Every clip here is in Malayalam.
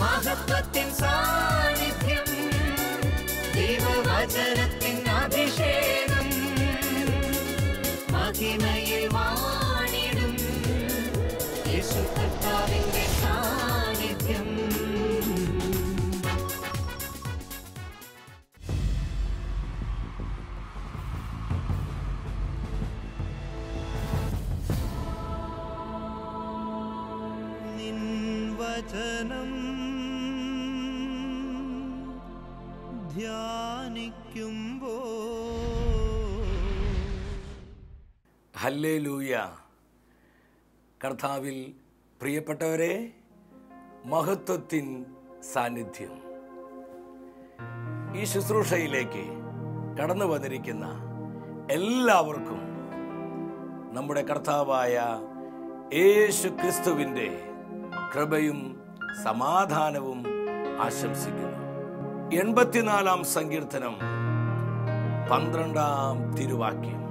മഹത്വത്തിൻ സാന്നിധ്യം, ദൈവവചനത്തിൻ അഭിഷേകം, മഹിമയിൽ വാണിടും യേശു കർത്താവിന്റെ സാന്നിധ്യം. നിൻ വചനം ധ്യാനിക്കുമ്പോൾ ഹല്ലേലൂയ. കർത്താവിൽ പ്രിയപ്പെട്ടവരെ, മഹത്വത്തിൻ സാന്നിധ്യം. ഈ ശുശ്രൂഷയിലേക്ക് കടന്നു വന്നിരിക്കുന്ന എല്ലാവർക്കും നമ്മുടെ കർത്താവായ യേശു ക്രിസ്തുവിൻ്റെ കൃപയും സമാധാനവും ആശംസിക്കുന്നു. 84-ാം സങ്കീർത്തനം 12-ാം തിരുവാക്യം.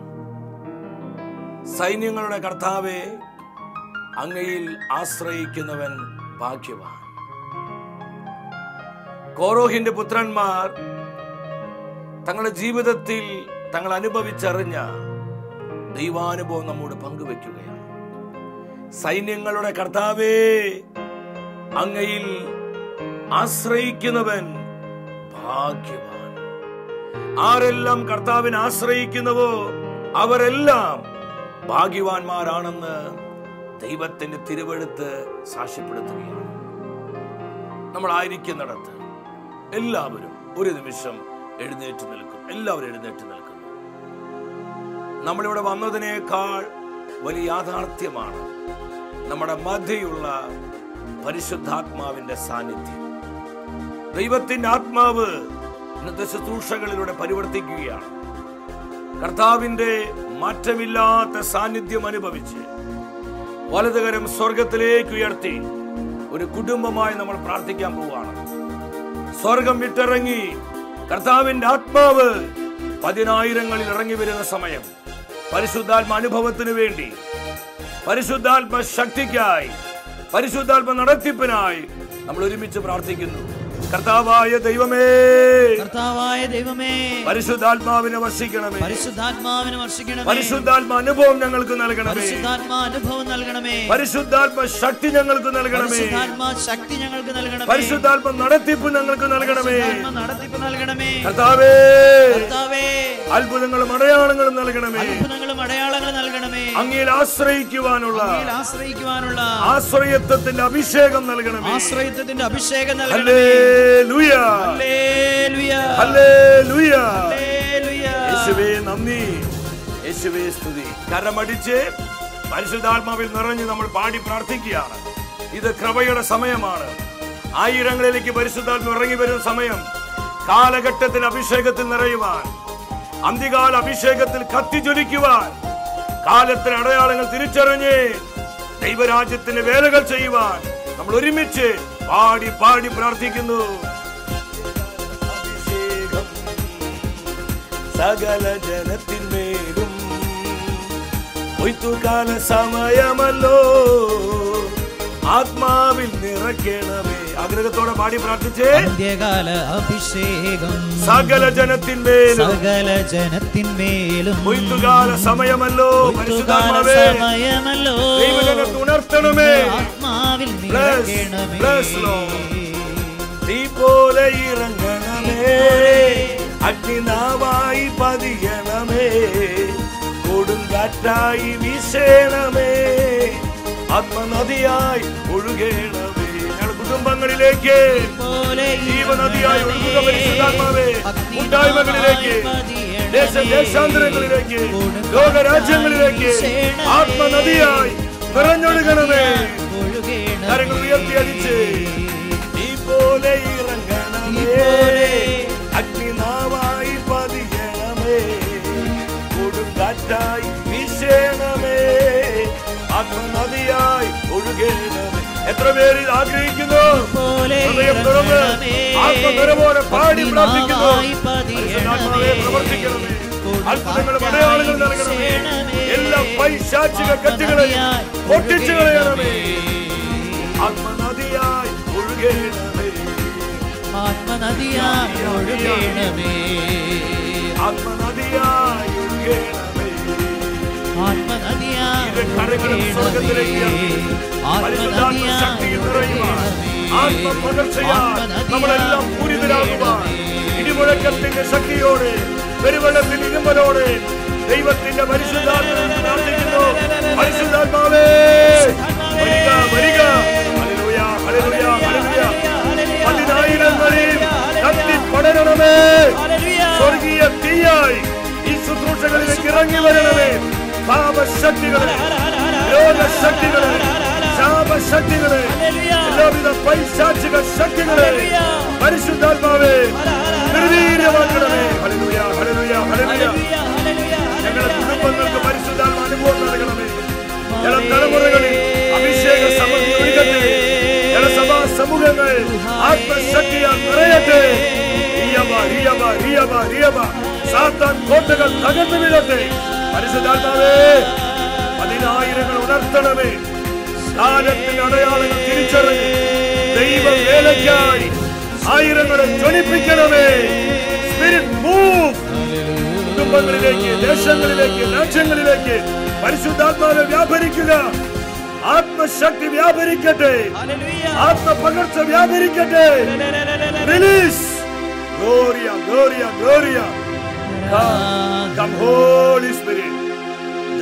സൈന്യങ്ങളുടെ കർത്താവേ, അങ്ങയിൽ ആശ്രയിക്കുന്നവൻ ഭാഗ്യവാൻ. കോരോഹിന്റെ പുത്രന്മാർ തങ്ങളുടെ ജീവിതത്തിൽ തങ്ങൾ അനുഭവിച്ചറിഞ്ഞ ദൈവാനുഭവം നമ്മോട് പങ്കുവെക്കുകയാണ്. സൈന്യങ്ങളുടെ കർത്താവേ, അങ്ങയിൽ ആശ്രയിക്കുന്നവൻ ഭാഗ്യവാൻ. ആരെല്ലാം കർത്താവിനെ ആശ്രയിക്കുന്നുവോ അവരെല്ലാം ഭാഗ്യവാന്മാരാണെന്ന് ദൈവത്തിന്റെ തിരുവെഴുത്ത് സാക്ഷ്യപ്പെടുത്തുകയാണ്. നമ്മളായിരിക്കുന്നിടത്ത് എല്ലാവരും ഒരു നിമിഷം എഴുന്നേറ്റ് നിൽക്കും. എല്ലാവരും എഴുന്നേറ്റ് നിൽക്കുന്നു. നമ്മളിവിടെ വന്നതിനേക്കാൾ വലിയ യാഥാർത്ഥ്യമാണ് നമ്മുടെ മധ്യയുള്ള പരിശുദ്ധാത്മാവിന്റെ സാന്നിധ്യം. ദൈവത്തിന്റെ ആത്മാവ് ഇന്നത്തെ ശുശ്രൂഷകളിലൂടെ പരിവർത്തിക്കുകയാണ്. കർത്താവിന്റെ മാറ്റമില്ലാത്ത സാന്നിധ്യം അനുഭവിച്ച് വലതുകരം സ്വർഗത്തിലേക്ക് ഉയർത്തി ഒരു കുടുംബമായി നമ്മൾ പ്രാർത്ഥിക്കാൻ പോവുകയാണ്. സ്വർഗം വിട്ടിറങ്ങി കർത്താവിന്റെ ആത്മാവ് 10,000-ങ്ങളിൽ ഇറങ്ങി വരുന്ന സമയം പരിശുദ്ധാത്മ അനുഭവത്തിന് വേണ്ടി, പരിശുദ്ധാത്മ ശക്തിക്കായി, പരിശുദ്ധാത്മ നടത്തിപ്പിനായി നമ്മൾ ഒരുമിച്ച് പ്രാർത്ഥിക്കുന്നു. കർത്താവായ ദൈവമേ, കർത്താവായ ദൈവമേ, പരിശുദ്ധാത്മാവിനെ വർഷിക്കണമേ, പരിശുദ്ധാത്മാവിനെ വർഷിക്കണമേ, പരിശുദ്ധാത്മ അനുഭവം ഞങ്ങൾക്ക് നൽകണമേ, പരിശുദ്ധാത്മ അനുഭവം നൽകണമേ, പരിശുദ്ധാത്മ ശക്തി ഞങ്ങൾക്ക് നൽകണമേ, പരിശുദ്ധാത്മ ശക്തി ഞങ്ങൾക്ക് നൽകണമേ, പരിശുദ്ധാത്മ നടത്തിപ്പ് ഞങ്ങൾക്ക് നൽകണമേ, നടത്തിപ്പ് നൽകണമേ. കർത്താവേ, കർത്താവേ, അത്ഭുതങ്ങളും അടയാളങ്ങളും നൽകണമേ, അത്ഭുതങ്ങളും അടയാളങ്ങളും നൽകണമേ, അങ്ങയിൽ ആശ്രയിക്കുവാനുള്ള ആശ്രയത്വത്തിന്റെ അഭിഷേകം നൽകണമേ, ആശ്രയത്വത്തിന്റെ അഭിഷേകം നൽകണമേ. Hallelujah, hallelujah, hallelujah. ഹല്ലേലൂയ. യേശുവേ നന്ദി, യേശുവേ സ്തുതി. കരമടിച്ച് പരിശുദ്ധാത്മാവിൽ നിറഞ്ഞ് നമ്മൾ പാടി പ്രാർത്ഥിക്കുകയാണ്. ഇത് കൃപയുടെ സമയമാണ്. ആയിരങ്ങളിലേക്ക് പരിശുദ്ധാത്മ ഇറങ്ങി വരുന്ന സമയം. കാലഘട്ടത്തിൽ അഭിഷേകത്തിൽ നിറയുവാൻ, അന്ത്യകാല അഭിഷേകത്തിൽ കത്തിജ്വലിക്കുവാൻ, കാലത്തിന് അടയാളങ്ങൾ തിരിച്ചറിഞ്ഞ് ദൈവരാജ്യത്തിന്റെ വേലകൾ ചെയ്യുവാൻ നമ്മൾ ഒരുമിച്ച് പാടി പാടി പ്രാർത്ഥിക്കുന്നു. അഭിഷേകം സകല ജനത്തിന്മേലും കൊയ്ത്തുകാല സമയമല്ലോ, ആത്മാവിൽ നിറയ്ക്കണമേ. ആഗ്രഹത്തോടെ പാടി പ്രാർത്ഥിച്ചേ. അന്ത്യകാല അഭിഷേകം സകല ജനത്തിന്മേലും, സകല ജനത്തിന്മേലും കൊയ്ത്തുകാല സമയമല്ലോ, പരിശുദ്ധാത്മാവേ ദൈവജനത്തെ ഉണർത്തണമേ, ആത്മാവിൽ നിറയ്ക്കണമേ. തീ പോലെ ഇറങ്ങണമേ, അഗ്നിനാവായി പതിയണമേ, കൊടുങ്കാറ്റായി വീശേണമേ, ആത്മനദിയായി ഒഴുകേണമേ. ഞങ്ങളുടെ കുടുംബങ്ങളിലേക്ക് ജീവനദിയായി ഒഴുകുക പരിശുദ്ധാത്മാവേ. കൂട്ടായ്മകളിലേക്ക്, ദേശാന്തരങ്ങളിലേക്ക്, ലോകരാജ്യങ്ങളിലേക്ക് ആത്മനദിയായി നിറഞ്ഞൊഴുകണമേ. കരങ്ങൾ ഉയർത്തി അടിച്ച് നീ പോലെ ഇറങ്ങണമേ, അഗ്നിനാവായി പതിയണമേ, കൊടുങ്കാറ്റായി വീശേണമേ, ആത്മനദിയായി ഒഴുകേണമേ. എത്ര പേര് ആഗ്രഹിക്കുന്നു? ഹൃദയം തുറന്ന് ആത്മനിറവോടെ പാടി പ്രാർത്ഥിക്കുന്നു. പരിശുദ്ധാത്മാവേ പ്രവർത്തിക്കണമേ, അത്ഭുതങ്ങളും അടയാളങ്ങളും നൽകണമേ, എല്ലാ പൈശാചിക കെട്ടുകളെയും പൊട്ടിച്ചു കളയണമേ, ആത്മനദിയായി ഒഴുകേണമേ. ആത്മനദിയായി ഒഴുകണമേ, ആത്മനദിയായി ഒഴുകണമേ. ആത്മനദിയായി ഇത് കരങ്ങളും സ്വർഗ്ഗത്തിലേക്ക് ശക്തിയിൽ നിറയുവാൻ, ആത്മപകർച്ചയാൽ നമ്മളെല്ലാം പൂരിതരാകുവാൻ, ഇടിമുഴക്കത്തിന്റെ ശക്തിയോടെ, പെരുവെള്ളത്തിൽ ഇരുമ്പലോടെ ദൈവത്തിന്റെ പരിശുദ്ധാത്മാവിനെ പ്രാർത്ഥിക്കുന്നു. പരിശുദ്ധാത്മാവേ വരിക, വരിക. Hallelujah, hallelujah, hallelujah. പതിനായിരങ്ങളിൽ കത്തിപ്പടരണമേ. സ്വർഗീയ തീയായി ഈ ശുശ്രൂഷകളിലേക്ക് ഇറങ്ങി വരണമേ. പാപശക്തികളെ, രോഗശക്തികളെ, ശാപശക്തികളെ, എല്ലാവിധ പൈശാചിക ശക്തികളെ പരിശുദ്ധാത്മാവേ നിർവീര്യമാക്കണമേ. Hallelujah, hallelujah, hallelujah. ഞങ്ങളുടെ കുടുംബങ്ങൾക്ക് പരിശുദ്ധാത്മ അനുഭവം നൽകണമേ. ഞങ്ങളുടെ തലമുറകളിൽ അഭിഷേക സമൃദ്ധി ഒഴുകട്ടെ. ഞങ്ങളുടെ സഭാ സമൂഹങ്ങൾ ആത്മശക്തിയാൽ നിറയട്ടെ. സാത്താൻ കോട്ടകൾ തകർന്നു വീഴട്ടെ. പരിശുദ്ധാത്മാവേ പതിനായിരങ്ങൾ ഉണർത്തണമേ. കാലത്തിന്റെ അടയാളങ്ങൾ തിരിച്ചറിഞ്ഞ് ദൈവ വേലയ്ക്കായി ആയിരങ്ങളെ ജ്വലിപ്പിക്കണമേ. Spirit move. കുടുംബങ്ങളിലേക്ക്, ദേശങ്ങളിലേക്ക്, രാജ്യങ്ങളിലേക്ക് പരിശുദ്ധാത്മാവെ വ്യാപരിക്കുക. ആത്മശക്തി വ്യാപരിക്കട്ടെ, ആത്മപകർച്ച വ്യാപരിക്കട്ടെ. Release. Gloria, gloria, gloria. Come holy spirit.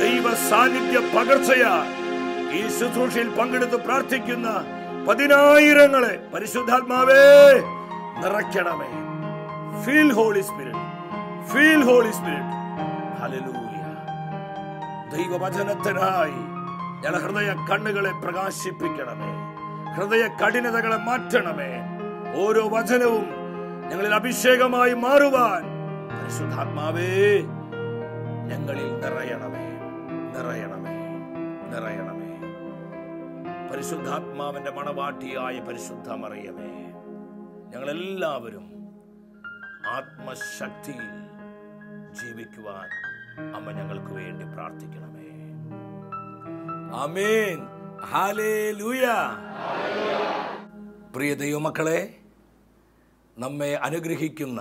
ദൈവ സാന്നിധ്യ പകർച്ചയാ ഈ ശുശ്രൂഷയിൽ പങ്കെടുത്ത് പ്രാർത്ഥിക്കുന്ന പതിനായിരങ്ങളെ പരിശുദ്ധാത്മാവേ നിറയ്ക്കണമേ. Feel holy spirit, feel holy spirit. Hallelujah. ദൈവവചനത്തിനായി ഞങ്ങളുടെ ഹൃദയ കണ്ണുകളെ പ്രകാശിപ്പിക്കണമേ. ഹൃദയ കഠിനതകളെ മാറ്റണമേ. ഓരോ വചനവും ഞങ്ങളിൽ അഭിഷേകമായി മാറുവാൻ പരിശുദ്ധാത്മാവേ ഞങ്ങളിൽ നിറയണമേ, നിറയണമേ, നിറയണമേ. പരിശുദ്ധാത്മാവിന്റെ മണവാട്ടിയായ പരിശുദ്ധ മറിയമേ, ഞങ്ങളെല്ലാവരും ആത്മശക്തിയിൽ ജീവിക്കുവാൻ അമ്മ ഞങ്ങൾക്ക് വേണ്ടി പ്രാർത്ഥിക്കണമേ. ആമേൻ. ഹല്ലേലൂയ. പ്രിയ ദൈവമക്കളെ, നമ്മെ അനുഗ്രഹിക്കുന്ന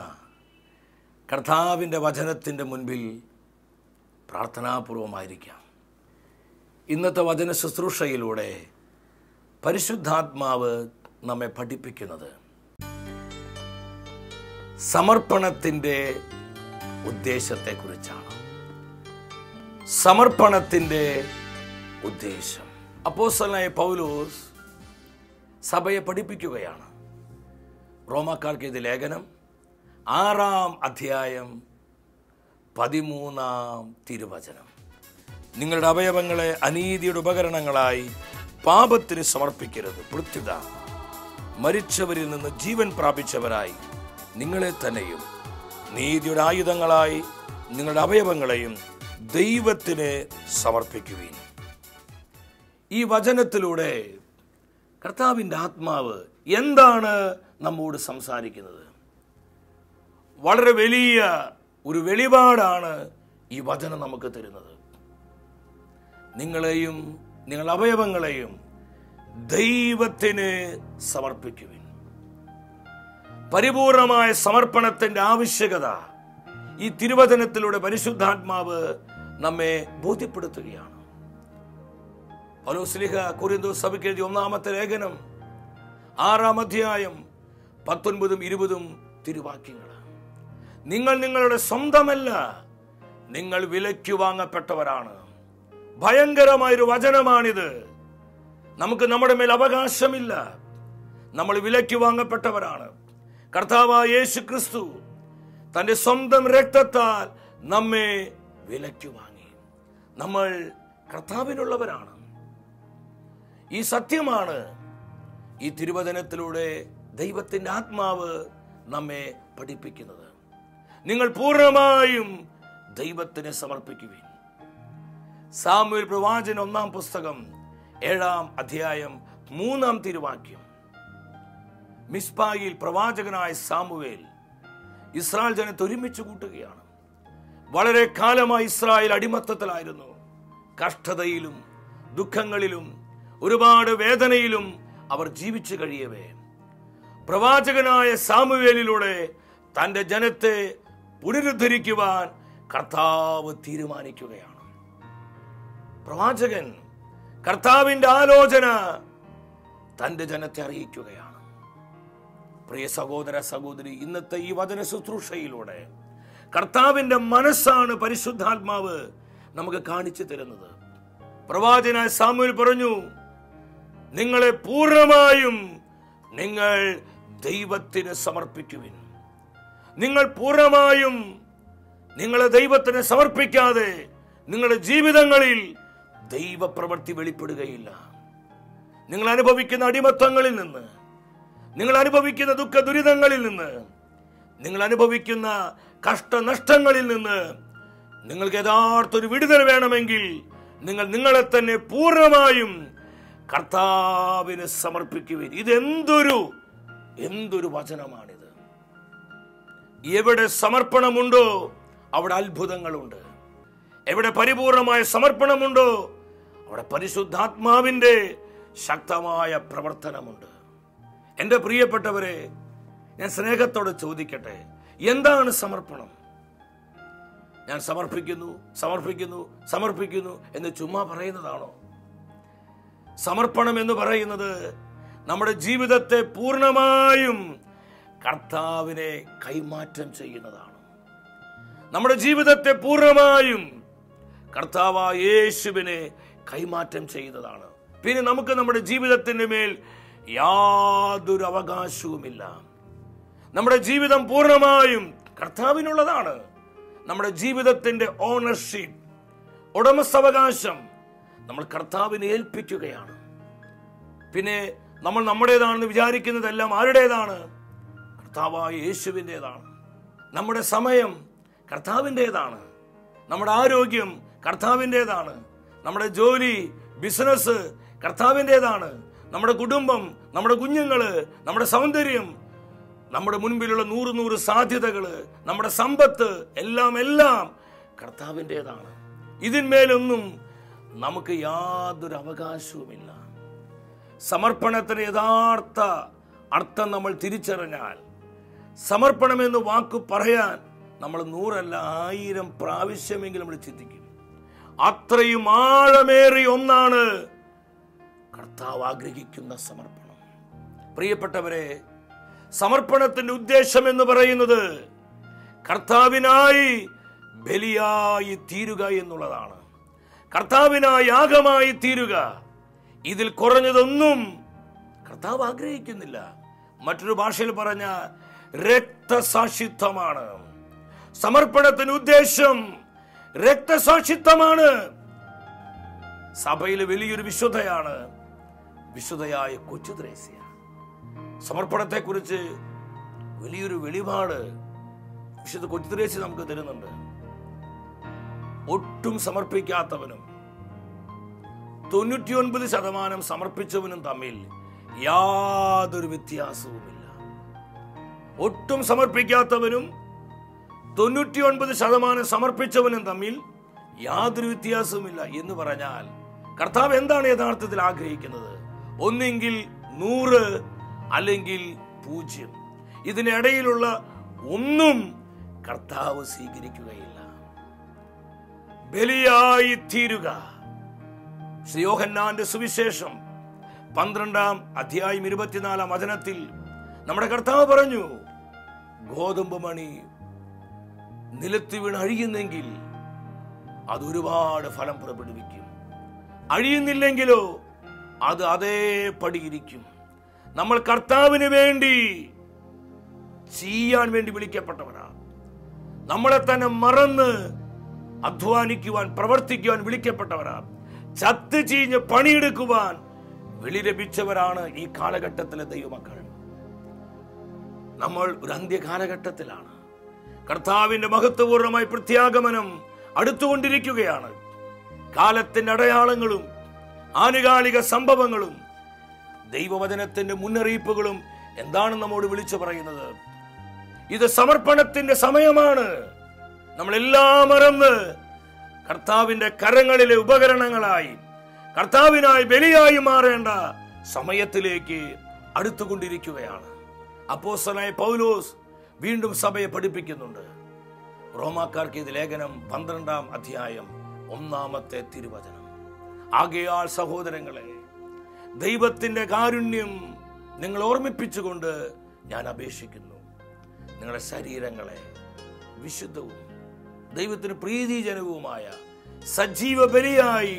കർത്താവിൻ്റെ വചനത്തിൻ്റെ മുൻപിൽ പ്രാർത്ഥനാപൂർവമായിരിക്കാം. ഇന്നത്തെ വചന ശുശ്രൂഷയിലൂടെ പരിശുദ്ധാത്മാവ് നമ്മെ പഠിപ്പിക്കുന്നത് സമർപ്പണത്തിൻ്റെ ഉദ്ദേശത്തെക്കുറിച്ചാണ്. സമർപ്പണത്തിൻ്റെ ഉദ്ദേശം അപ്പോസ്തലനായ പൗലോസ് സഭയെ പഠിപ്പിക്കുകയാണ്. റോമാക്കാർക്ക് എഴുതിയ ലേഖനം 6-ാം അധ്യായം 13-ാം തിരുവചനം. നിങ്ങളുടെ അവയവങ്ങളെ അനീതിയുടെ ഉപകരണങ്ങളായി പാപത്തിന് സമർപ്പിക്കരുത്. പ്രത്യുത മരിച്ചവരിൽ നിന്ന് ജീവൻ പ്രാപിച്ചവരായി നിങ്ങളെ തന്നെയും നീതിയുടെ ആയുധങ്ങളായി നിങ്ങളുടെ അവയവങ്ങളെയും ദൈവത്തിന് സമർപ്പിക്കുവിൻ. ഈ വചനത്തിലൂടെ കർത്താവിൻ്റെ ആത്മാവ് എന്താണ് നമ്മോട് സംസാരിക്കുന്നത്? വളരെ വലിയ ഒരു വെളിപാടാണ് ഈ വചനം നമുക്ക് തരുന്നത്. നിങ്ങളെയും നിങ്ങളുടെ അവയവങ്ങളെയും ദൈവത്തിന് സമർപ്പിക്കുവിൻ. പരിപൂർണമായ സമർപ്പണത്തിന്റെ ആവശ്യകത ഈ തിരുവചനത്തിലൂടെ പരിശുദ്ധാത്മാവ് നമ്മെ ബോധ്യപ്പെടുത്തുകയാണ്. പൗലോസ് കൊരിന്ത്യർ സഭയ്ക്ക് എഴുതിയ 1-ാമത്തെ ലേഖനം 6-ാം അധ്യായം 19-20 തിരുവാക്യങ്ങൾ. നിങ്ങൾ നിങ്ങളുടെ സ്വന്തമല്ല, നിങ്ങൾ വിലയ്ക്ക് വാങ്ങപ്പെട്ടവരാണ്. ഭയങ്കരമായൊരു വചനമാണിത്. നമുക്ക് നമ്മുടെ മേൽ അവകാശമില്ല. നമ്മൾ വിലയ്ക്ക് വാങ്ങപ്പെട്ടവരാണ്. കർത്താവായ യേശു ക്രിസ്തു തന്റെ സ്വന്തം രക്തത്താൽ നമ്മെ വിലയ്ക്ക് വാങ്ങി. നമ്മൾ കർത്താവിനുള്ളവരാണ്. ഈ സത്യമാണ് ഈ തിരുവചനത്തിലൂടെ ദൈവത്തിന്റെ ആത്മാവ് നമ്മെ പഠിപ്പിക്കുന്നത്. നിങ്ങൾ പൂർണ്ണമായും ദൈവത്തിന് സമർപ്പിക്കുവിൻ. സാമുവേൽ പ്രവാചകൻ 1-ാം പുസ്തകം 7-ാം അധ്യായം 3-ാം തിരുവാക്യം. മിസ്പായിൽ പ്രവാചകനായ സാമുവേൽ ഇസ്രായേൽ ജനത്തെ ഒരുമിച്ച് കൂട്ടുകയാണ്. വളരെ കാലമായി ഇസ്രായേൽ അടിമത്തത്തിലായിരുന്നു. കഷ്ടതയിലും ദുഃഖങ്ങളിലും ഒരുപാട് വേദനയിലും അവർ ജീവിച്ചു കഴിയവേ പ്രവാചകനായ സാമുവേലിലൂടെ തന്റെ ജനത്തെ പുനരുദ്ധരിക്കുവാൻ കർത്താവ് തീരുമാനിക്കുകയാണ്. പ്രവാചകൻ കർത്താവിന്റെ ആലോചന തന്റെ ജനത്തെ അറിയിക്കുകയാണ്. പ്രിയ സഹോദര സഹോദരി, ഇന്നത്തെ ഈ വചന ശുശ്രൂഷയിലൂടെ കർത്താവിന്റെ മനസ്സാണ് പരിശുദ്ധാത്മാവ് നമുക്ക് കാണിച്ചു തരുന്നത്. പ്രവാചകനായ സാമുവേൽ പറഞ്ഞു, നിങ്ങളെ പൂർണ്ണമായും നിങ്ങൾ ദൈവത്തിന് സമർപ്പിക്കുവിൻ. നിങ്ങൾ പൂർണ്ണമായും നിങ്ങളെ ദൈവത്തിന് സമർപ്പിക്കാതെ നിങ്ങളുടെ ജീവിതങ്ങളിൽ ദൈവപ്രവൃത്തി വെളിപ്പെടുകയില്ല. നിങ്ങൾ അനുഭവിക്കുന്ന അടിമത്തങ്ങളിൽ നിന്ന്, നിങ്ങൾ അനുഭവിക്കുന്ന ദുഃഖ ദുരിതങ്ങളിൽ നിന്ന്, നിങ്ങൾ അനുഭവിക്കുന്ന കഷ്ടനഷ്ടങ്ങളിൽ നിന്ന് നിങ്ങൾക്ക് യഥാർത്ഥ ഒരു വിടുതൽ വേണമെങ്കിൽ നിങ്ങൾ നിങ്ങളെ തന്നെ പൂർണ്ണമായും കർത്താവിന് സമർപ്പിക്കുവിൻ. എന്തൊരു വചനമാണിത്! എവിടെ സമർപ്പണമുണ്ടോ അവിടെ അത്ഭുതങ്ങളുണ്ട്. എവിടെ പരിപൂർണമായ സമർപ്പണമുണ്ടോ അവിടെ പരിശുദ്ധാത്മാവിന്റെ ശക്തമായ പ്രവർത്തനമുണ്ട്. എന്റെ പ്രിയപ്പെട്ടവരെ, ഞാൻ സ്നേഹത്തോടെ ചോദിക്കട്ടെ, എന്താണ് സമർപ്പണം? ഞാൻ സമർപ്പിക്കുന്നു സമർപ്പിക്കുന്നു സമർപ്പിക്കുന്നു എന്ന് ചുമ്മാ പറയുന്നതാണോ? സമർപ്പണം എന്ന് പറയുന്നത് നമ്മുടെ ജീവിതത്തെ പൂർണ്ണമായും കർത്താവിനെ കൈമാറ്റം ചെയ്യുന്നതാണ്. നമ്മുടെ ജീവിതത്തെ പൂർണ്ണമായും കർത്താവായ യേശുവിനെ കൈമാറ്റം ചെയ്യുന്നതാണ്. പിന്നെ നമുക്ക് നമ്മുടെ ജീവിതത്തിന്റെ മേൽ യാതൊരു അവകാശവുമില്ല. നമ്മുടെ ജീവിതം പൂർണ്ണമായും കർത്താവിനുള്ളതാണ്. നമ്മുടെ ജീവിതത്തിന്റെ ഓണർഷിപ്പ്, ഉടമസ്ഥാവകാശം നമ്മൾ കർത്താവിനെ ഏൽപ്പിക്കുകയാണ്. പിന്നെ നമ്മൾ നമ്മുടേതാണെന്ന് വിചാരിക്കുന്നതെല്ലാം ആരുടേതാണ്? കർത്താവായ യേശുവിൻ്റെതാണ്. നമ്മുടെ സമയം കർത്താവിൻ്റെതാണ്. നമ്മുടെ ആരോഗ്യം കർത്താവിൻ്റെതാണ്. നമ്മുടെ ജോലി, ബിസിനസ് കർത്താവിൻ്റെതാണ്. നമ്മുടെ കുടുംബം, നമ്മുടെ കുഞ്ഞുങ്ങള്, നമ്മുടെ സൗന്ദര്യം, നമ്മുടെ മുൻപിലുള്ള 100 സാധ്യതകള്, നമ്മുടെ സമ്പത്ത് എല്ലാം കർത്താവിൻ്റെതാണ്. ഇതിന്മേലൊന്നും നമുക്ക് യാതൊരു അവകാശവുമില്ല. സമർപ്പണത്തിന് യഥാർത്ഥ അർത്ഥം നമ്മൾ തിരിച്ചറിഞ്ഞാൽ, സമർപ്പണം എന്ന് വാക്ക് പറയാൻ നമ്മൾ 100 അല്ല 1000 പ്രാവശ്യമെങ്കിലും നമ്മൾ ചിന്തിക്കും. അത്രയും ആഴമേറിയ ഒന്നാണ് കർത്താവ് ആഗ്രഹിക്കുന്ന സമർപ്പണം. പ്രിയപ്പെട്ടവരെ, സമർപ്പണത്തിന്റെ ഉദ്ദേശം എന്ന് പറയുന്നത് കർത്താവിനായി ബലിയായി തീരുക എന്നുള്ളതാണ്. കർത്താവിനായി യാഗമായി തീരുക. ഇതിൽ കുറഞ്ഞതൊന്നും കർത്താവ് ആഗ്രഹിക്കുന്നില്ല. മറ്റൊരു ഭാഷയിൽ പറഞ്ഞ രക്തസാക്ഷിത്വമാണ് സമർപ്പണത്തിന് ഉദ്ദേശം. രക്തസാക്ഷിത്വമാണ്. സഭയിലെ വലിയൊരു വിശുദ്ധയാണ് വിശുദ്ധയായ കൊച്ചു ത്രേസ്യ. സമർപ്പണത്തെ കുറിച്ച് വലിയൊരു വെളിപാട് വിശുദ്ധ കൊച്ചു ത്രേസ്യ നമുക്ക് തരുന്നുണ്ട്. ഒട്ടും സമർപ്പിക്കാത്തവനും 99% സമർപ്പിച്ചവനും തമ്മിൽ യാതൊരു വ്യത്യാസവുമില്ല. ഒട്ടും സമർപ്പിക്കാത്തവനും 99% സമർപ്പിച്ചവനും തമ്മിൽ യാതൊരു വ്യത്യാസവുമില്ല എന്ന് പറഞ്ഞാൽ കർത്താവ് എന്താണ് യഥാർത്ഥത്തിൽ ആഗ്രഹിക്കുന്നത്? ഒന്നെങ്കിൽ 100 അല്ലെങ്കിൽ 0. ഇതിനിടയിലുള്ള ഒന്നും കർത്താവ് സ്വീകരിക്കുകയില്ല. ബലിയായി തീരുക. ശ്രീ യോഹന്നാന്റെ സുവിശേഷം 12-ാം അധ്യായം 24-ാം വചനത്തിൽ നമ്മുടെ കർത്താവ് പറഞ്ഞു, ഗോതമ്പ് മണി നിലത്ത് വീണ് അഴിയുന്നെങ്കിൽ അത് ഒരുപാട് ഫലം പുറപ്പെടുവിക്കും. അഴിയുന്നില്ലെങ്കിലോ അത് അതേപടി ഇരിക്കും. നമ്മൾ കർത്താവിന് വേണ്ടി ചെയ്യാൻ വേണ്ടി വിളിക്കപ്പെട്ടവരാണ്. നമ്മളെ തന്നെ മറന്ന് അധ്വാനിക്കുവാൻ, പ്രവർത്തിക്കുവാൻ വിളിക്കപ്പെട്ടവരാണ്. ചത്ത് ചീഞ്ഞ് പണിയെടുക്കുവാൻ വിളി ലഭിച്ചവരാണ് ഈ കാലഘട്ടത്തിലെ ദൈവമക്കൾ. നമ്മൾ ഒരു അന്ത്യകാലഘട്ടത്തിലാണ്. കർത്താവിന്റെ മഹത്വപൂർണമായ പ്രത്യാഗമനം അടുത്തുകൊണ്ടിരിക്കുകയാണ്. കാലത്തിന്റെ അടയാളങ്ങളും ആനുകാലിക സംഭവങ്ങളും ദൈവവചനത്തിന്റെ മുന്നറിയിപ്പുകളും എന്താണ് നമ്മോട് വിളിച്ചു പറയുന്നത്? ഇത് സമർപ്പണത്തിന്റെ സമയമാണ്. നമ്മളെല്ലാം മറന്ന് കർത്താവിന്റെ കരങ്ങളിലെ ഉപകരണങ്ങളായി, കർത്താവിനായി ബലിയായി മാറേണ്ട സമയത്തിലേക്ക് അടുത്തുകൊണ്ടിരിക്കുകയാണ്. അപ്പോസ്തലനായ പൗലോസ് വീണ്ടും സഭയെ പഠിപ്പിക്കുന്നുണ്ട്. റോമാക്കാർക്ക് ഇത് ലേഖനം 12-ാം അധ്യായം 1-ാമത്തെ തിരുവചനം. ആകയാൽ സഹോദരങ്ങളെ, ദൈവത്തിന്റെ കാരുണ്യം നിങ്ങൾ ഓർമ്മിപ്പിച്ചുകൊണ്ട് ഞാൻ അപേക്ഷിക്കുന്നു, നിങ്ങളുടെ ശരീരങ്ങളെ വിശുദ്ധവും ദൈവത്തിന് പ്രീതിജനകവുമായ സജീവ ബലിയായി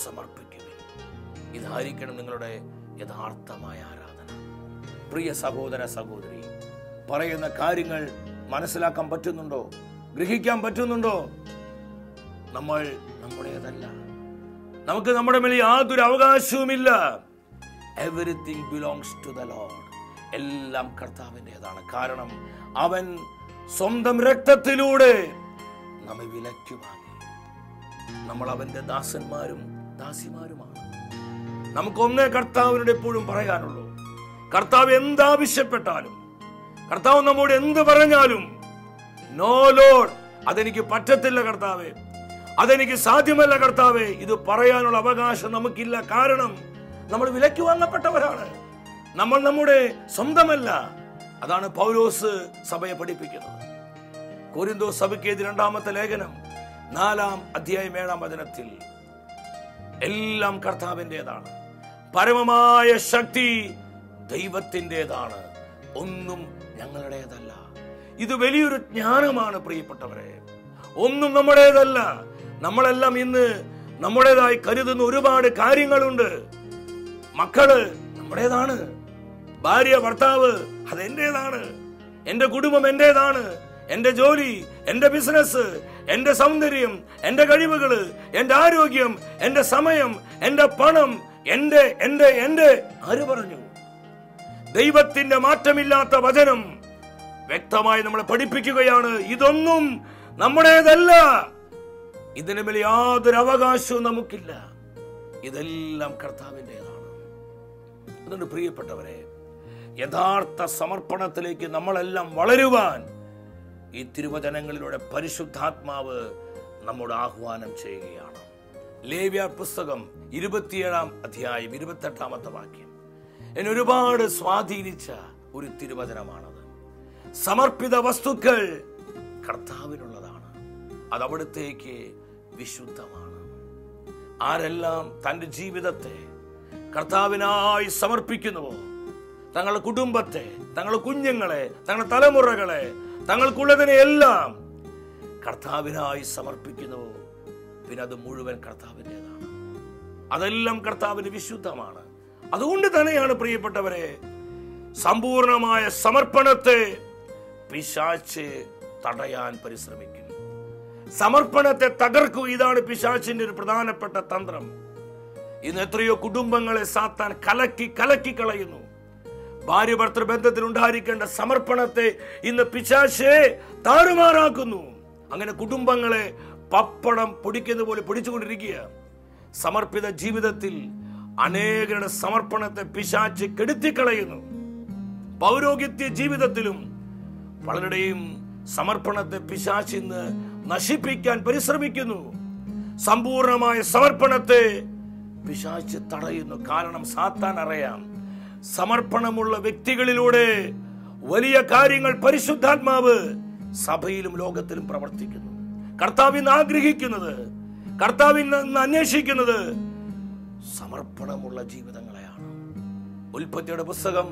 സമർപ്പിക്കുക. ഇതായിരിക്കണം നിങ്ങളുടെ യഥാർത്ഥമായ ആരാധന. പ്രിയ സഹോദര സഹോദരി, പറയുന്ന കാര്യങ്ങൾ മനസ്സിലാക്കാൻ പറ്റുന്നുണ്ടോ? ഗ്രഹിക്കാൻ പറ്റുന്നുണ്ടോ? നമ്മൾ നമ്മുടേതല്ല. നമുക്ക് നമ്മുടെ മേൽ യാതൊരു അവകാശവുമില്ല. Everything belongs to the lord. എല്ലാം കർത്താവിൻ്റെതാണ്. കാരണം അവൻ സ്വന്തം രക്തത്തിലൂടെ നമ്മെ വിലയ്ക്ക് വാങ്ങി. നമ്മൾ അവന്റെ ദാസന്മാരും ദാസിമാരുമാണ്. നമുക്കൊന്നേ കർത്താവിനോട് എപ്പോഴും പറയാനുള്ളൂ. കർത്താവ് എന്താവശ്യപ്പെട്ടാലും, കർത്താവ് നമ്മോട് എന്ത് പറഞ്ഞാലും, നോ ലോർഡ്, അതെനിക്ക് പറ്റത്തില്ല കർത്താവേ, അതെനിക്ക് സാധ്യമല്ല കർത്താവേ, ഇത് പറയാനുള്ള അവകാശം നമുക്കില്ല. കാരണം നമ്മൾ വിലയ്ക്ക് വാങ്ങപ്പെട്ടവരാണ്. നമ്മൾ നമ്മുടെ സ്വന്തമല്ല. അതാണ് പൗലോസ് സഭയെ പഠിപ്പിക്കുന്നത്. കൊരിന്തോസ് സഭയ്ക്ക് 2-ാമത്തെ ലേഖനം 4-ാം അധ്യായം 7-ാം വചനത്തിൽ എല്ലാം കർത്താവിൻ്റെതാണ്, പരമമായ ശക്തി ദൈവത്തിൻ്റെതാണ്, ഒന്നും ഞങ്ങളുടേതല്ല. ഇത് വലിയൊരു ജ്ഞാനമാണ് പ്രിയപ്പെട്ടവരെ. ഒന്നും നമ്മുടേതല്ല. നമ്മളെല്ലാം ഇന്ന് നമ്മുടേതായി കരുതുന്ന ഒരുപാട് കാര്യങ്ങളുണ്ട്. മക്കള് നമ്മുടേതാണ്, ഭാര്യ ഭർത്താവ് അതെന്റേതാണ്, എന്റെ കുടുംബം എന്റേതാണ്, എന്റെ ജോലി, എന്റെ ബിസിനസ്, എന്റെ സൗന്ദര്യം, എന്റെ കഴിവുകള്, എന്റെ ആരോഗ്യം, എന്റെ സമയം, എന്റെ പണം, എന്റെ എന്റെ എന്റെ ആര് പറഞ്ഞു? ദൈവത്തിന്റെ മാറ്റമില്ലാത്ത വചനം വ്യക്തമായി നമ്മളെ പഠിപ്പിക്കുകയാണ്. ഇതൊന്നും നമ്മുടേതല്ല. ഇതിന് മേൽ യാതൊരു അവകാശവും നമുക്കില്ല. ഇതെല്ലാം കർത്താവിൻ്റെതാണ്. അതുകൊണ്ട് പ്രിയപ്പെട്ടവരെ, യഥാർത്ഥ സമർപ്പണത്തിലേക്ക് നമ്മളെല്ലാം വളരുവാൻ ഈ തിരുവചനങ്ങളിലൂടെ പരിശുദ്ധാത്മാവ് നമ്മോട് ആഹ്വാനം ചെയ്യുകയാണ്. ലേവ്യ പുസ്തകം 27-ാം അധ്യായം 28-ാമത്തെ വാക്യം എന്നെ ഒരുപാട് സ്വാധീനിച്ച ഒരു തിരുവചനമാണത്. സമർപ്പിത വസ്തുക്കൾ കർത്താവിനുള്ളതാണ്, അത് അവിടുത്തേക്ക് വിശുദ്ധമാണ്. ആരെല്ലാം തൻ്റെ ജീവിതത്തെ കർത്താവിനായി സമർപ്പിക്കുന്നുവോ, തങ്ങളുടെ കുടുംബത്തെ, തങ്ങളുടെ കുഞ്ഞുങ്ങളെ, തങ്ങളുടെ തലമുറകളെ, തങ്ങൾക്കുള്ളതിനെ എല്ലാം കർത്താവിനായി സമർപ്പിക്കുന്നുവോ, പിന്നെ അത് മുഴുവൻ കർത്താവിൻ്റെതാണ്. അതെല്ലാം കർത്താവിന് വിശുദ്ധമാണ്. അതുകൊണ്ട് തന്നെയാണ് പ്രിയപ്പെട്ടവരെ, സമ്പൂർണമായ സമർപ്പണത്തെ പിശാച് തടയാൻ പരിശ്രമിക്കും. സമർപ്പണത്തെ തകർക്കുക, ഇതാണ് പിശാചിന്റെ ഒരു പ്രധാനപ്പെട്ട തന്ത്രം. ഇന്ന് എത്രയോ കുടുംബങ്ങളെ സാത്താൻ കലക്കി കളയുന്നു. ഭാര്യ ഭർത്തൃ ബന്ധത്തിൽ ഉണ്ടായിരിക്കേണ്ട സമർപ്പണത്തെ ഇന്ന് പിശാച് താറുമാറാക്കുന്നു. അങ്ങനെ കുടുംബങ്ങളെ പപ്പടം പൊടിക്കുന്ന പോലെ പൊടിച്ചുകൊണ്ടിരിക്കുക. സമർപ്പിത ജീവിതത്തിൽ അനേകരുടെ സമർപ്പണത്തെ പിശാച് കെടുത്തിക്കളയുന്നു. പൗരോഹിത്യ ജീവിതത്തിലും പലരുടെയും സമർപ്പണത്തെ പിശാച് ഇന്ന് നശിപ്പിക്കാൻ പരിശ്രമിക്കുന്നു. സമ്പൂർണമായ സമർപ്പണത്തെ പിശാച് തടയുന്നു. കാരണം സാത്താൻ അറിയാം, സമർപ്പണമുള്ള വ്യക്തികളിലൂടെ വലിയ കാര്യങ്ങൾ പരിശുദ്ധാത്മാവ് സഭയിലും ലോകത്തിലും പ്രവർത്തിക്കുന്നു. കർത്താവിന് ആഗ്രഹിക്കുന്നത്, കർത്താവിന് അന്വേഷിക്കുന്നത് സമർപ്പണമുള്ള ജീവിതങ്ങളെയാണ്. ഉൽപ്പത്തിയുടെ പുസ്തകം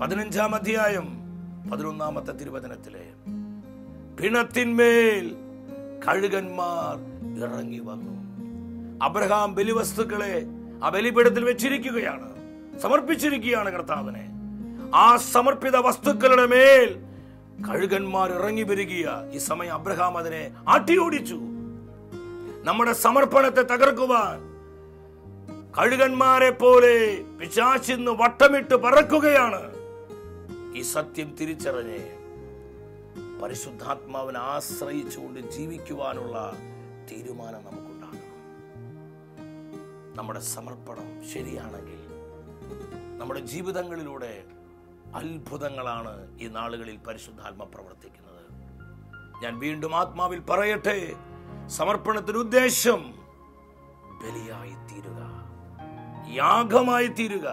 15-ാം അധ്യായം 11-ാമത്തെ തിരുവചനത്തിലെ പിണത്തിന്മേൽ കഴുകന്മാർ ഇറങ്ങി വന്നു. അബ്രഹാം ബലിവസ്തുക്കളെ ആ ബലിപീഠത്തിൽ വെച്ചിരിക്കുകയാണ്, സമർപ്പിച്ചിരിക്കുകയാണ് കർത്താവിനെ. ആ സമർപ്പിത വസ്തുക്കളുടെ മേൽ കഴുകന്മാർ ഇറങ്ങി വരിക. ഈ സമയം അബ്രഹാം അതിനെ ആട്ടിയോടിച്ചു. നമ്മുടെ സമർപ്പണത്തെ തകർക്കുവാൻ കഴുകന്മാരെ പോലെ പിശാചിന്ന് വട്ടമിട്ട് പറക്കുകയാണ്. ഈ സത്യം തിരിച്ചറിഞ്ഞ് പരിശുദ്ധാത്മാവിനെ ആശ്രയിച്ചുകൊണ്ട് ജീവിക്കുവാനുള്ള തീരുമാനം നമുക്കുണ്ടാകണം. നമ്മുടെ സമർപ്പണം ശരിയാണെങ്കിൽ നമ്മുടെ ജീവിതങ്ങളിലൂടെ അത്ഭുതങ്ങളാണ് ഈ നാളുകളിൽ പരിശുദ്ധാത്മ പ്രവർത്തിക്കുന്നത്. ഞാൻ വീണ്ടും ആത്മാവിൽ പറയട്ടെ, സമർപ്പണത്തിന്റെ ഉദ്ദേശം ബലിയായി തീരുക, യാഗമായി തീരുക,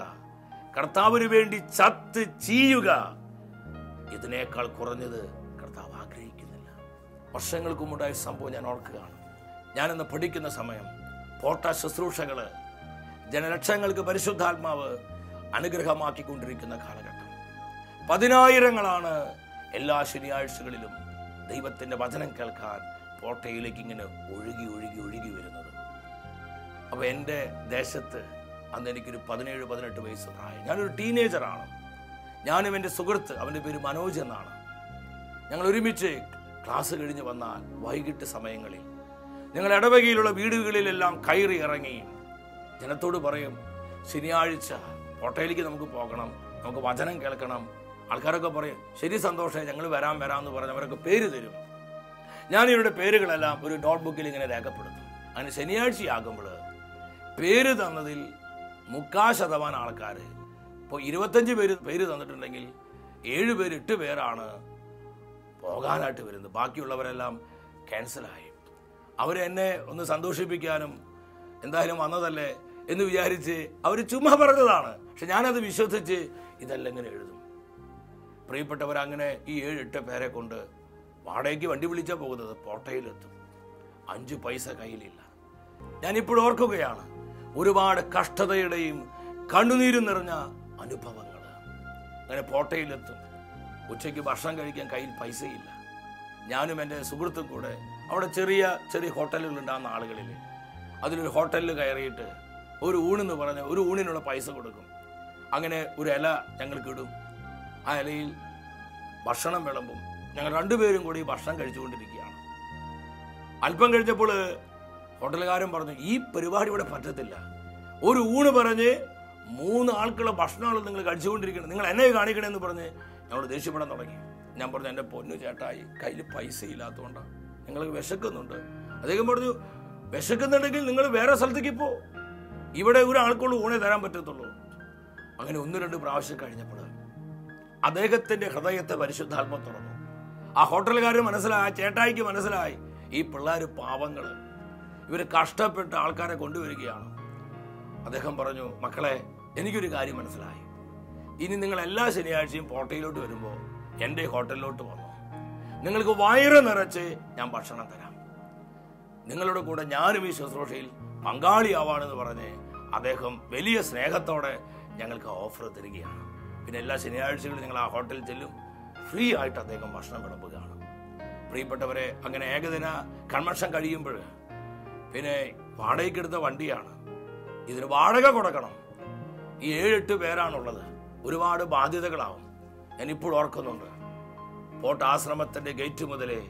കർത്താവിന് വേണ്ടി ചത്ത് ചെയ്യുക, ഇതിനേക്കാൾ കുറഞ്ഞത് കർത്താവ് ആഗ്രഹിക്കുന്നില്ല. വർഷങ്ങൾക്ക് മുമ്പുണ്ടായ സംഭവം ഞാൻ ഓർക്കുകയാണ്. ഞാനിന്ന് പഠിക്കുന്ന സമയം പോട്ട ശുശ്രൂഷകള് ജനലക്ഷങ്ങൾക്ക് പരിശുദ്ധാത്മാവ് അനുഗ്രഹമാക്കിക്കൊണ്ടിരിക്കുന്ന കാലഘട്ടം. 10,000-ങ്ങളാണ് എല്ലാ ശനിയാഴ്ചകളിലും ദൈവത്തിന്റെ വചനം കേൾക്കാൻ പോട്ടയിലേക്ക് ഇങ്ങനെ ഒഴുകി ഒഴുകി ഒഴുകി വരുന്നത്. അപ്പൊ എൻ്റെ ദേശത്ത് അന്ന് എനിക്കൊരു 17-18 വയസ്സ് പ്രായം. ഞാനൊരു ടീനേജറാണ്. ഞാനും എൻ്റെ സുഹൃത്ത്, അവൻ്റെ പേര് മനോജ് എന്നാണ്, ഞങ്ങൾ ഒരുമിച്ച് ക്ലാസ് കഴിഞ്ഞ് വന്നാൽ വൈകിട്ട് സമയങ്ങളിൽ ഞങ്ങൾ ഇടവകയിലുള്ള വീടുകളിലെല്ലാം കയറി ഇറങ്ങി ജനത്തോട് പറയും, ശനിയാഴ്ച കോട്ടയിലേക്ക് നമുക്ക് പോകണം, നമുക്ക് വചനം കേൾക്കണം. ആൾക്കാരൊക്കെ പറയും, ശരി സന്തോഷം, ഞങ്ങൾ വരാം എന്ന് പറഞ്ഞവരൊക്കെ പേര് തരും. ഞാൻ ഇവരുടെ പേരുകളെല്ലാം ഒരു നോട്ട്ബുക്കിൽ ഇങ്ങനെ രേഖപ്പെടുത്തും. അങ്ങനെ ശനിയാഴ്ചയാകുമ്പോൾ പേര് തന്നതിൽ 3% ആൾക്കാർ, ഇപ്പോൾ 25 പേര് തന്നിട്ടുണ്ടെങ്കിൽ 7 പേര് 8 പേരാണ് പോകാനായിട്ട് വരുന്നത്. ബാക്കിയുള്ളവരെല്ലാം ക്യാൻസലായി. അവരെന്നെ ഒന്ന് സന്തോഷിപ്പിക്കാനും എന്തായാലും വന്നതല്ലേ എന്ന് വിചാരിച്ച് അവർ ചുമ്മാ പറഞ്ഞതാണ്. പക്ഷെ ഞാനത് വിശ്വസിച്ച് ഇതെല്ലാം ഇങ്ങനെ എഴുതും. പ്രിയപ്പെട്ടവരങ്ങനെ ഈ 7-8 പേരെ കൊണ്ട് വാടകയ്ക്ക് വണ്ടി വിളിച്ചാൽ പോകുന്നത്. പോട്ടയിലെത്തും. 5 പൈസ കയ്യിലില്ല. ഞാനിപ്പോൾ ഓർക്കുകയാണ് ഒരുപാട് കഷ്ടതയുടെയും കണ്ണുനീരും നിറഞ്ഞ അനുഭവങ്ങൾ. അങ്ങനെ പോട്ടയിലെത്തും. ഉച്ചയ്ക്ക് ഭക്ഷണം കഴിക്കാൻ കയ്യിൽ പൈസയില്ല. ഞാനും എൻ്റെ സുഹൃത്തും കൂടെ അവിടെ ചെറിയ ചെറിയ ഹോട്ടലുകളുണ്ടാകുന്ന ആളുകളിൽ അതിലൊരു ഹോട്ടലിൽ കയറിയിട്ട് ഒരു ഊണെന്ന് പറഞ്ഞ് ഒരു ഊണിനുള്ള പൈസ കൊടുക്കും. അങ്ങനെ ഒരു ഇല ഞങ്ങൾക്ക് ഇടും. ആ ഇലയിൽ ഭക്ഷണം വിളമ്പും. ഞങ്ങൾ 2 പേരും കൂടി ഭക്ഷണം കഴിച്ചുകൊണ്ടിരിക്കുകയാണ്. അല്പം കഴിഞ്ഞപ്പോൾ ഹോട്ടലുകാരൻ പറഞ്ഞു, ഈ പരിപാടി ഇവിടെ പറ്റത്തില്ല. ഒരു ഊണ് പറഞ്ഞ് 3 ആൾക്കുള്ള ഭക്ഷണങ്ങൾ നിങ്ങൾ കഴിച്ചുകൊണ്ടിരിക്കണം, നിങ്ങൾ എന്നെ കാണിക്കണമെന്ന് പറഞ്ഞ് ഞങ്ങൾ ദേഷ്യപ്പെടാൻ തുടങ്ങി. ഞാൻ പറഞ്ഞു, എൻ്റെ പൊന്നു ചേട്ടായി, കയ്യിൽ പൈസ ഇല്ലാത്തതുകൊണ്ടാണ്, നിങ്ങൾക്ക് വിശക്കുന്നുണ്ട്. അദ്ദേഹം പറഞ്ഞു, വിശക്കുന്നുണ്ടെങ്കിൽ നിങ്ങൾ വേറെ സ്ഥലത്തേക്ക് പോ, ഇവിടെ ഒരാൾക്കുള്ള ഊണേ തരാൻ പറ്റത്തുള്ളൂ. അങ്ങനെ 1-2 പ്രാവശ്യം കഴിഞ്ഞപ്പോൾ അദ്ദേഹത്തിന്റെ ഹൃദയത്തെ പരിശുദ്ധാത്മ തുറന്നു. ആ ഹോട്ടലുകാരന് മനസ്സിലായി, ആ ചേട്ടായിക്ക് മനസ്സിലായി, ഈ പിള്ളേർ പാവങ്ങൾ, ഇവര് കഷ്ടപ്പെട്ട് ആൾക്കാരെ കൊണ്ടുവരികയാണ്. അദ്ദേഹം പറഞ്ഞു, മക്കളെ, എനിക്കൊരു കാര്യം മനസ്സിലായി. ഇനി നിങ്ങൾ എല്ലാ ശനിയാഴ്ചയും പോട്ടയിലോട്ട് വരുമ്പോൾ എൻ്റെ ഹോട്ടലിലോട്ട് വന്നു, നിങ്ങൾക്ക് വയറ് നിറച്ച് ഞാൻ ഭക്ഷണം തരാം, നിങ്ങളുടെ കൂടെ ഞാനും ഈ ശുശ്രൂഷയിൽ പങ്കാളിയാവാണെന്ന് പറഞ്ഞ് അദ്ദേഹം വലിയ സ്നേഹത്തോടെ ഞങ്ങൾക്ക് ഓഫർ തരികയാണ്. പിന്നെ എല്ലാ ശനിയാഴ്ചകളും നിങ്ങൾ ആ ഹോട്ടലിൽ ചെല്ലും, ഫ്രീ ആയിട്ട് അദ്ദേഹം ഭക്ഷണം വിളമ്പുകയാണ്. പ്രിയപ്പെട്ടവരെ, അങ്ങനെ ഏകദിന കൺവെൻഷൻ കഴിയുമ്പോൾ പിന്നെ വാടകയ്ക്കെടുത്ത വണ്ടിയാണ്, ഇതിന് വാടക കൊടുക്കണം. ഈ 7-8 പേരാണുള്ളത്. ഒരുപാട് ബാധ്യതകളാവും. ഞാനിപ്പോൾ ഓർക്കുന്നുണ്ട്, പോട്ട് ആശ്രമത്തിന്റെ ഗേറ്റ് മുതലേ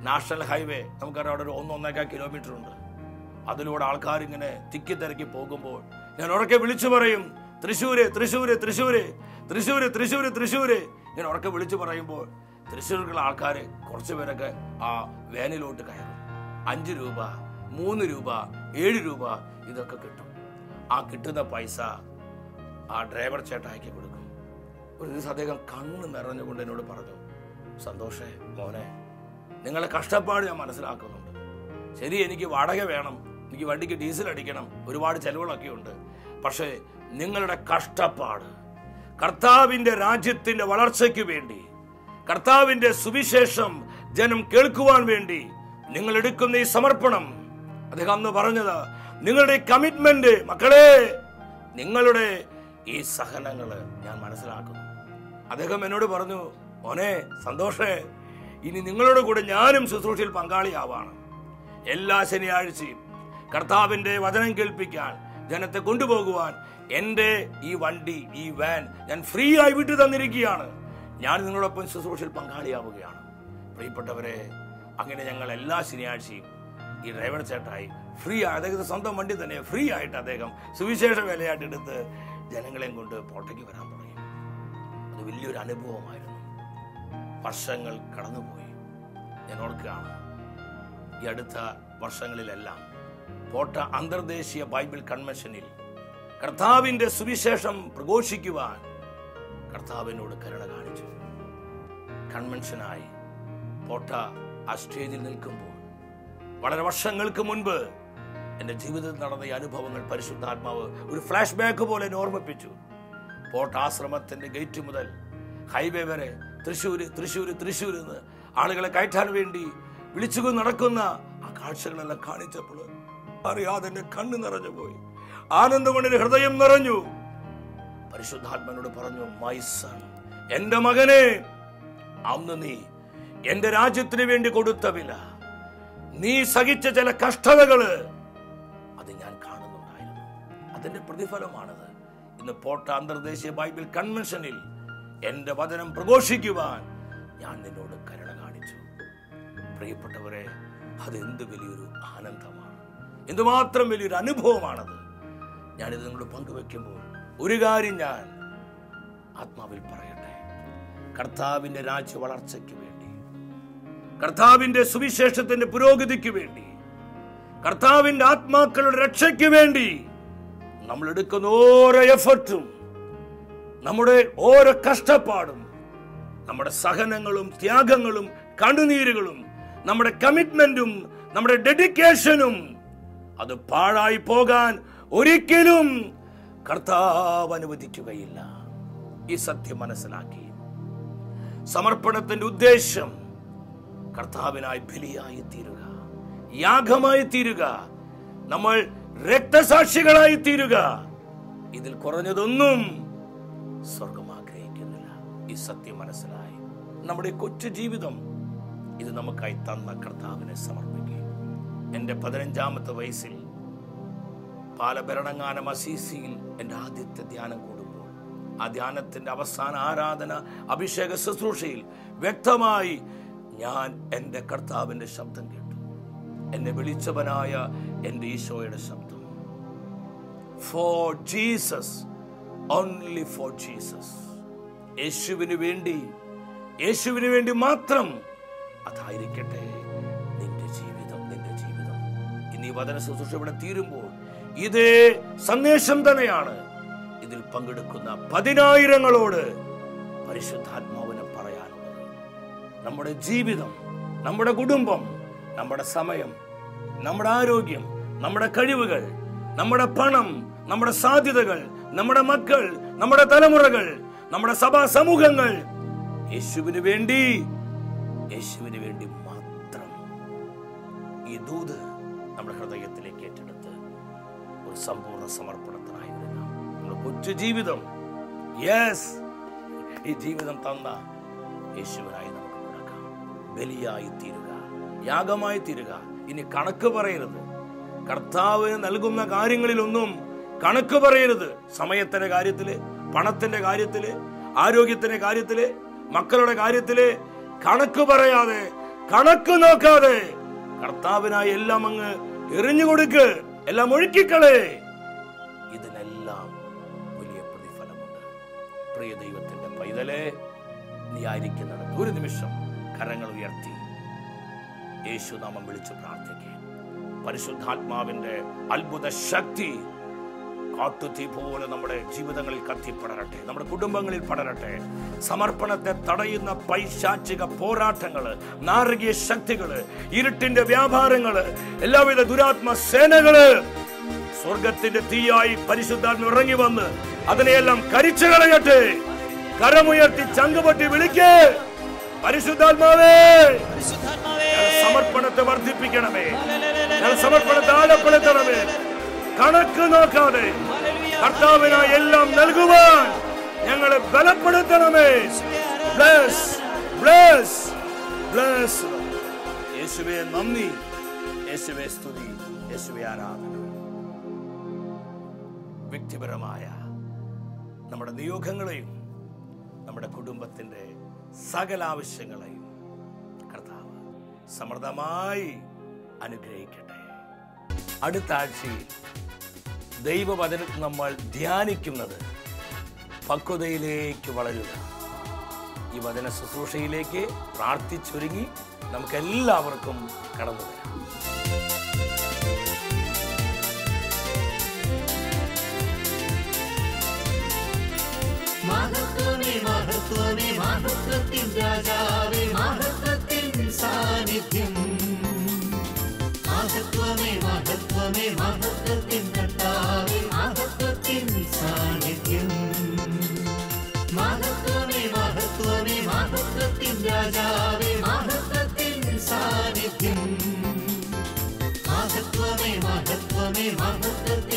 നാഷണൽ ഹൈവേ, നമുക്കറിയാം അവിടെ ഒരു 1-1.25 കിലോമീറ്റർ ഉണ്ട്. അതിലൂടെ ആൾക്കാരിങ്ങനെ തിക്കി തിരക്കി പോകുമ്പോൾ ഞാൻ ഉറക്കെ വിളിച്ചു പറയും, തൃശ്ശൂര് തൃശ്ശൂര് തൃശ്ശൂര് തൃശ്ശൂര് തൃശ്ശൂര് തൃശ്ശൂര്. ഇങ്ങനെ ഉറക്കെ വിളിച്ചു പറയുമ്പോൾ തൃശ്ശൂരിലുള്ള ആൾക്കാർ കുറച്ച് പേരൊക്കെ ആ വാനിലോട്ട് കയറും. 5 രൂപ, 3 രൂപ, 7 രൂപ ഇതൊക്കെ കിട്ടും. ആ കിട്ടുന്ന പൈസ ആ ഡ്രൈവർ ചേട്ടായിക്ക് കൊടുക്കും. ഒരു ദിവസം അദ്ദേഹം കണ്ണ് നിറഞ്ഞുകൊണ്ട് എന്നോട് പറഞ്ഞു, സന്തോഷേ മോനെ, നിങ്ങളെ കഷ്ടപ്പാട് ഞാൻ മനസ്സിലാക്കുന്നുണ്ട്. ശരി, എനിക്ക് വാടക വേണം, എനിക്ക് വണ്ടിക്ക് ഡീസൽ അടിക്കണം, ഒരുപാട് ചെലവുകളൊക്കെ ഉണ്ട്. പക്ഷേ നിങ്ങളുടെ കഷ്ടപ്പാട് കർത്താവിന്റെ രാജ്യത്തിന്റെ വളർച്ചയ്ക്ക് വേണ്ടി, കർത്താവിന്റെ സുവിശേഷം ജനം കേൾക്കുവാൻ വേണ്ടി നിങ്ങൾ എടുക്കുന്ന ഈ സമർപ്പണം, അദ്ദേഹം അന്ന് പറഞ്ഞത്, നിങ്ങളുടെ കമ്മിറ്റ്മെന്റ്, മക്കളെ, നിങ്ങളുടെ ഈ സഹനങ്ങള് ഞാൻ മനസ്സിലാക്കുന്നു. അദ്ദേഹം എന്നോട് പറഞ്ഞു, മോനെ സന്തോഷേ, ഇനി നിങ്ങളുടെ കൂടെ ഞാനും ശുശ്രൂഷയിൽ പങ്കാളിയാവാണ്. എല്ലാ ശനിയാഴ്ചയും കർത്താവിന്റെ വചനം കേൾപ്പിക്കാൻ, ജനത്തെ കൊണ്ടുപോകുവാൻ എൻ്റെ ഈ വണ്ടി, ഈ വാൻ ഞാൻ ഫ്രീ ആയി വിട്ടു തന്നിരിക്കുകയാണ്. ഞാൻ നിങ്ങളോടൊപ്പം ശുശ്രൂഷയിൽ പങ്കാളിയാവുകയാണ്. പ്രിയപ്പെട്ടവരെ, അങ്ങനെ ഞങ്ങൾ എല്ലാ ശനിയാഴ്ചയും ഈ ഡ്രൈവർ ചേട്ടായി ഫ്രീ ആയി, അദ്ദേഹത്തിന്റെ സ്വന്തം വണ്ടി തന്നെ ഫ്രീ ആയിട്ട് അദ്ദേഹം സുവിശേഷ വേലയായിട്ട് എടുത്ത് ജനങ്ങളെയും കൊണ്ട് പോട്ടയ്ക്ക് വരാൻ തുടങ്ങി. അത് വലിയൊരു അനുഭവമായിരുന്നു. വർഷങ്ങൾ കടന്നുപോയി. ഞാൻ ഓർക്കുകയാണ്, ഈ അടുത്ത വർഷങ്ങളിലെല്ലാം പോട്ട അന്തർദേശീയ ബൈബിൾ കൺവെൻഷനിൽ കർത്താവിന്റെ സുവിശേഷം പ്രഘോഷിക്കുവാൻ കർത്താവിനോട് കരുണ കാണിച്ചു. കൺവെൻഷനായി പോട്ട ആ സ്റ്റേജിൽ നിൽക്കുമ്പോൾ വളരെ വർഷങ്ങൾക്ക് മുൻപ് എൻ്റെ ജീവിതത്തിൽ നടന്ന ഈ അനുഭവങ്ങൾ പരിശുദ്ധാത്മാവ് ഒരു ഫ്ലാഷ് ബാക്ക് പോലെ എന്നെ ഓർമ്മിപ്പിച്ചു. പോർട്ട് ആശ്രമത്തിന്റെ ഗേറ്റ് മുതൽ ഹൈവേ വരെ തൃശ്ശൂർ എന്ന് ആളുകളെ കയറ്റാൻ വേണ്ടി വിളിച്ചു നടക്കുന്ന ആ കാഴ്ചകളെല്ലാം കാണിച്ചപ്പോൾ അറിയാതെ എന്റെ കണ്ണ് നിറഞ്ഞു പോയി. ആനന്ദം കൊണ്ട് ഹൃദയം നിറഞ്ഞു. പരിശുദ്ധാത്മനോട് പറഞ്ഞു, മൈ സൺ, എന്റെ മകനെ, അന്ന് നീ എന്റെ രാജ്യത്തിന് വേണ്ടി കൊടുത്ത വില, നീ സഹിച്ച ചില കഷ്ടതകള്, അത് ഞാൻ കാണുന്നുണ്ടായിരുന്നു. അതിന്റെ പ്രതിഫലമാണത്. ഇന്ന് പോർട്ട് അന്തർദേശീയ ബൈബിൾ കൺവെൻഷനിൽ എന്റെ വചനം പ്രഘോഷിക്കുവാൻ ഞാൻ നിന്നോട് കരുണ കാണിച്ചു. പ്രിയപ്പെട്ടവരെ, അതെന്ത് വലിയൊരു ആനന്ദമാണ്, എന്തുമാത്രം വലിയൊരു അനുഭവമാണത്. ഞാനിത് നിങ്ങളോട് പങ്കുവെക്കുമ്പോൾ ഒരു കാര്യം ഞാൻ ആത്മാവിൽ പറയട്ടെ. കർത്താവിന്റെ രാജ്യ വളർച്ചയ്ക്ക് വേണ്ടി, കർത്താവിന്റെ സുവിശേഷത്തിന്റെ പുരോഗതിക്ക് വേണ്ടി, കർത്താവിന്റെ ആത്മാക്കളുടെ രക്ഷയ്ക്ക് വേണ്ടി നമ്മൾ എടുക്കുന്ന ഓരോ എഫർട്ടും, നമ്മുടെ ഓരോ കഷ്ടപ്പാടും, നമ്മുടെ സഹനങ്ങളും ത്യാഗങ്ങളും കണ്ണുനീരുകളും, നമ്മുടെ കമ്മിറ്റ്മെന്റും നമ്മുടെ ഡെഡിക്കേഷനും അത് പാഴായി പോകാൻ ഒരിക്കലും കർത്താവ് അനുവദിക്കുകയില്ല. ഈ സത്യം മനസ്സിലാക്കി സമർപ്പണത്തിന്റെ ഉദ്ദേശം കർത്താവിനായി ബലിയായി തീരുക, യാഗമായി തീരുക, നമ്മൾ രക്തസാക്ഷികളായി തീരുക. ഇതിൽ കുറഞ്ഞതൊന്നും സ്വർഗം ആഗ്രഹിക്കുന്നില്ല. ഈ സത്യം മനസ്സിലായി നമ്മുടെ കൊച്ചു ജീവിതം ഇത് നമുക്കായി തന്ന കർത്താവിനെ സമർപ്പിക്കുക. എൻ്റെ 15-ാമത്തെ വയസ്സിൽ പാലഭരണങ്ങാനം അസീസിയിൽ എൻ്റെ ആദ്യത്തെ ധ്യാനം കൂടുമ്പോൾ, ആ ധ്യാനത്തിന്റെ അവസാന ആരാധന അഭിഷേക ശുശ്രൂഷയിൽ വ്യക്തമായി ഞാൻ എൻ്റെ കർത്താവിന്റെ ശബ്ദം കേട്ടു. എന്നെ വിളിച്ചവനായ എൻ്റെ ഈശോയുടെ ശബ്ദം. Four Jesus, only four Jesus. യേശുവിന് വേണ്ടി മാത്രം അതായിരിക്കട്ടെ നിന്റെ ജീവിതം, നിന്റെ ജീവിതം. ഇനി വചന ശുശ്രൂഷ ഇവിടെ തീരുമ്പോൾ ഇതേ സന്ദേശം തന്നെയാണ് ഇതിൽ പങ്കെടുക്കുന്ന 10,000ങ്ങളോട് പരിശുദ്ധാത്മാവിനെ പറയാനുള്ളത്. നമ്മുടെ ജീവിതം, നമ്മുടെ കുടുംബം, നമ്മുടെ സമയം, നമ്മുടെ ആരോഗ്യം, നമ്മുടെ കഴിവുകൾ, നമ്മുടെ പണം, നമ്മുടെ സാധ്യതകൾ, നമ്മുടെ മക്കൾ, നമ്മുടെ തലമുറകൾ, നമ്മുടെ സഭാ സമൂഹങ്ങൾ യേശുവിന് വേണ്ടി മാത്രം ഈ ദൂത് നമ്മുടെ ഹൃദയത്തിലേക്ക് ഏറ്റെടുത്ത് ഒരു സമ്പൂർണ്ണ സമർപ്പണത്തിനായി വരിക. നമ്മുടെ കൊച്ചു ജീവിതം, ഈ ജീവിതം തന്ന യേശുവിനായി നമുക്ക് കൊടുക്കാം. ബലിയായി തീരുക, യാഗമായി തീരുക. ഇനി കണക്ക് പറയരുത്. കർത്താവിന് നൽകുന്ന കാര്യങ്ങളിലൊന്നും കണക്ക് പറയരുത്. സമയത്തിന്റെ കാര്യത്തില്, പണത്തിന്റെ കാര്യത്തില്, ആരോഗ്യത്തിന്റെ കാര്യത്തില്, മക്കളുടെ കാര്യത്തില് കണക്ക് പറയാതെ, കണക്ക് നോക്കാതെ കർത്താവിനായി എല്ലാം അങ്ങ് എറിഞ്ഞു കൊടുക്ക്, എല്ലാം ഒഴുക്കിക്കളേ. ഇതിനെല്ലാം വലിയ പ്രതിഫലമുണ്ട്. പ്രിയ ദൈവത്തിന്റെ പൈതലേ, നീ ആയിരിക്കുന്നിടത്ത് ഒരു നിമിഷം കരങ്ങൾ ഉയർത്തി യേശുനാമം വിളിച്ച് പ്രാർത്ഥിക്കുക. പരിശുദ്ധാത്മാവിന്റെ അത്ഭുത ശക്തി കാട്ടുതീ പോലെ നമ്മുടെ ജീവിതങ്ങളിൽ കത്തിപ്പടരട്ടെ, നമ്മുടെ കുടുംബങ്ങളിൽ പടരട്ടെ. സമർപ്പണത്തെ തടയുന്ന പൈശാചിക പോരാട്ടങ്ങള്, നാരകീയ ശക്തികള്, ഇരുട്ടിന്റെ വ്യാപാരങ്ങള്, എല്ലാവിധ ദുരാത്മ സേനകള് സ്വർഗത്തിന്റെ തീയായി പരിശുദ്ധാത്മ ഇറങ്ങി വന്ന് അതിനെയെല്ലാം കരിച്ചു കളയട്ടെ. കരമുയർത്തി ചങ്കുപൊട്ടി വിളിക്കേ, പരിശുദ്ധാത്മാവേ, സമർപ്പണത്തെ വർദ്ധിപ്പിക്കണമേ, സമർപ്പണത്തെ ആഴപ്പെടുത്തണമേ. കണക്ക് നോക്കാതെ കർത്താവിനായി എല്ലാം നൽകുവാൻ ഞങ്ങളെ ബലപ്പെടുത്തണമേ. യേശുവേ നന്ദി, യേശുവേ സ്തുതി, യേശുവേ ആരാധന. വ്യക്തിപരമായ നമ്മുടെ നിയോഗങ്ങളെയും നമ്മുടെ കുടുംബത്തിന്റെ സകല ആവശ്യങ്ങളെയും കർത്താവ് സമൃദ്ധമായി അനുഗ്രഹിക്കട്ടെ. അടുത്ത ആഴ്ചയിൽ ദൈവവചനത്തിൽ നമ്മൾ ധ്യാനിക്കുന്നത് പക്വതയിലേക്ക് വളരുക. ഈ വചന ശുശ്രൂഷയിലേക്ക് പ്രാർത്ഥിച്ചൊരുങ്ങി നമുക്കെല്ലാവർക്കും കടന്നു വരാം. മഹത്വമേ മഹത്വമേ മഹത്വത്തിൻ രാജാവേ, മഹത്വത്തിൻ സാന്നിധ്യം. മഹത്വമേ മഹത്വമേ മഹത്വത്തിൻ കർത്താവേ, മഹത്വത്തിൻ സാന്നിധ്യം. രാജാവേ മഹത്വത്തിൻ സാന്നിധ്യം. മഹത്വമേ മഹത്വമേ മഹത്വത്തിൻ